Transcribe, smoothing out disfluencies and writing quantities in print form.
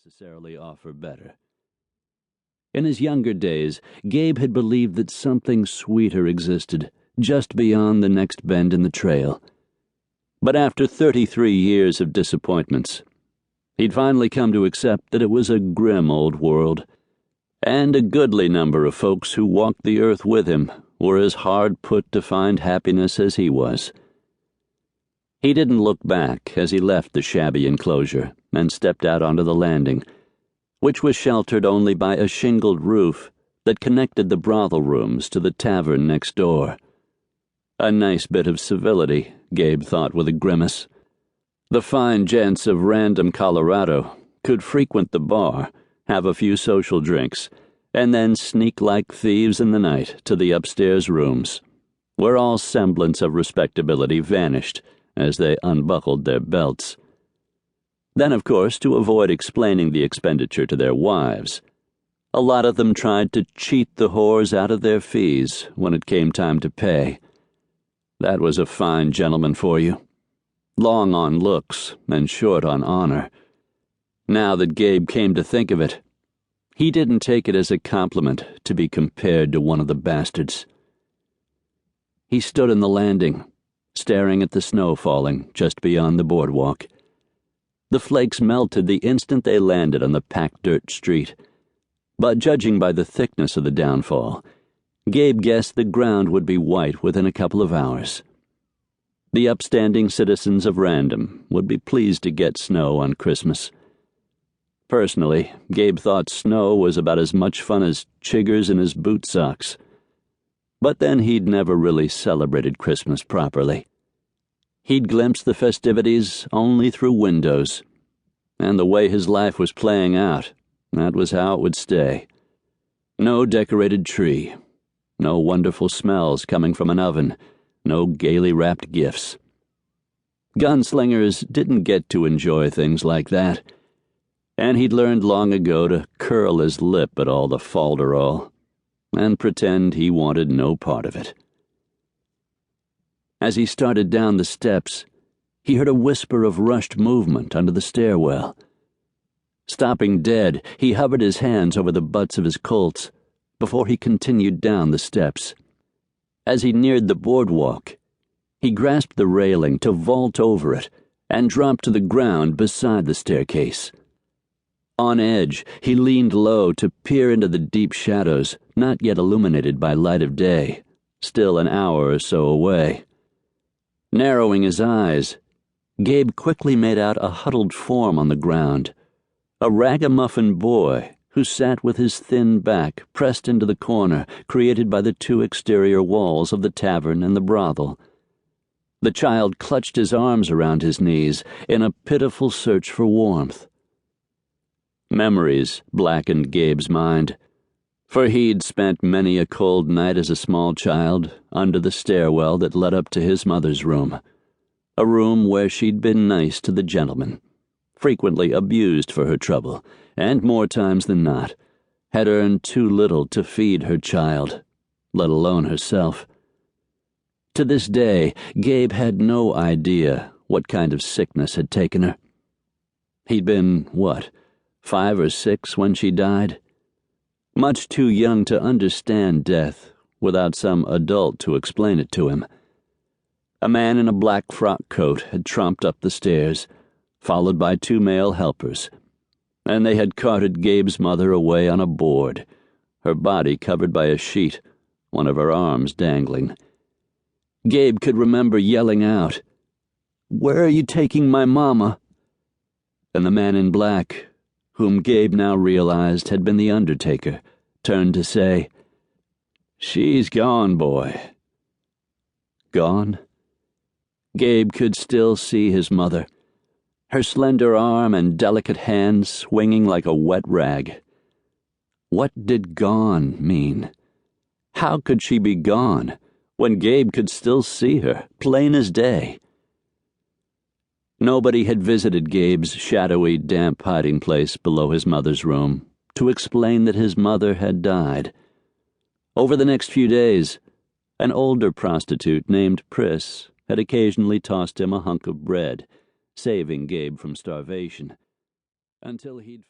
necessarily offer better. In his younger days, Gabe had believed that something sweeter existed just beyond the next bend in the trail. But after 33 years of disappointments, he'd finally come to accept that it was a grim old world, and a goodly number of folks who walked the earth with him were as hard put to find happiness as he was. He didn't look back as he left the shabby enclosure and stepped out onto the landing, which was sheltered only by a shingled roof that connected the brothel rooms to the tavern next door. A nice bit of civility, Gabe thought with a grimace. The fine gents of random Colorado could frequent the bar, have a few social drinks, and then sneak like thieves in the night to the upstairs rooms, where all semblance of respectability vanished as they unbuckled their belts. Then, of course, to avoid explaining the expenditure to their wives, a lot of them tried to cheat the whores out of their fees when it came time to pay. That was a fine gentleman for you. Long on looks and short on honor. Now that Gabe came to think of it, he didn't take it as a compliment to be compared to one of the bastards. He stood in the landing, staring at the snow falling just beyond the boardwalk. The flakes melted the instant they landed on the packed dirt street, but judging by the thickness of the downfall, Gabe guessed the ground would be white within a couple of hours. The upstanding citizens of Random would be pleased to get snow on Christmas. Personally, Gabe thought snow was about as much fun as chiggers in his boot socks. But then he'd never really celebrated Christmas properly. He'd glimpsed the festivities only through windows, and the way his life was playing out, that was how it would stay. No decorated tree, no wonderful smells coming from an oven, no gaily wrapped gifts. Gunslingers didn't get to enjoy things like that, and he'd learned long ago to curl his lip at all the falderall and pretend he wanted no part of it. As he started down the steps, he heard a whisper of rushed movement under the stairwell. Stopping dead, he hovered his hands over the butts of his Colts before he continued down the steps. As he neared the boardwalk, he grasped the railing to vault over it and dropped to the ground beside the staircase. On edge, he leaned low to peer into the deep shadows, not yet illuminated by light of day, still an hour or so away. Narrowing his eyes, Gabe quickly made out a huddled form on the ground, a ragamuffin boy who sat with his thin back pressed into the corner created by the two exterior walls of the tavern and the brothel. The child clutched his arms around his knees in a pitiful search for warmth. Memories blackened Gabe's mind, for he'd spent many a cold night as a small child under the stairwell that led up to his mother's room, a room where she'd been nice to the gentleman, frequently abused for her trouble, and more times than not, had earned too little to feed her child, let alone herself. To this day, Gabe had no idea what kind of sickness had taken her. He'd been, 5 or 6 when she died? Much too young to understand death without some adult to explain it to him. A man in a black frock coat had tromped up the stairs, followed by 2 male helpers, and they had carted Gabe's mother away on a board, her body covered by a sheet, one of her arms dangling. Gabe could remember yelling out, "Where are you taking my mama?" And the man in black, whom Gabe now realized had been the undertaker, turned to say, "She's gone, boy." Gone? Gabe could still see his mother, her slender arm and delicate hand swinging like a wet rag. What did gone mean? How could she be gone when Gabe could still see her, plain as day? Nobody had visited Gabe's shadowy, damp hiding place below his mother's room to explain that his mother had died. Over the next few days, an older prostitute named Pris had occasionally tossed him a hunk of bread, saving Gabe from starvation, until he'd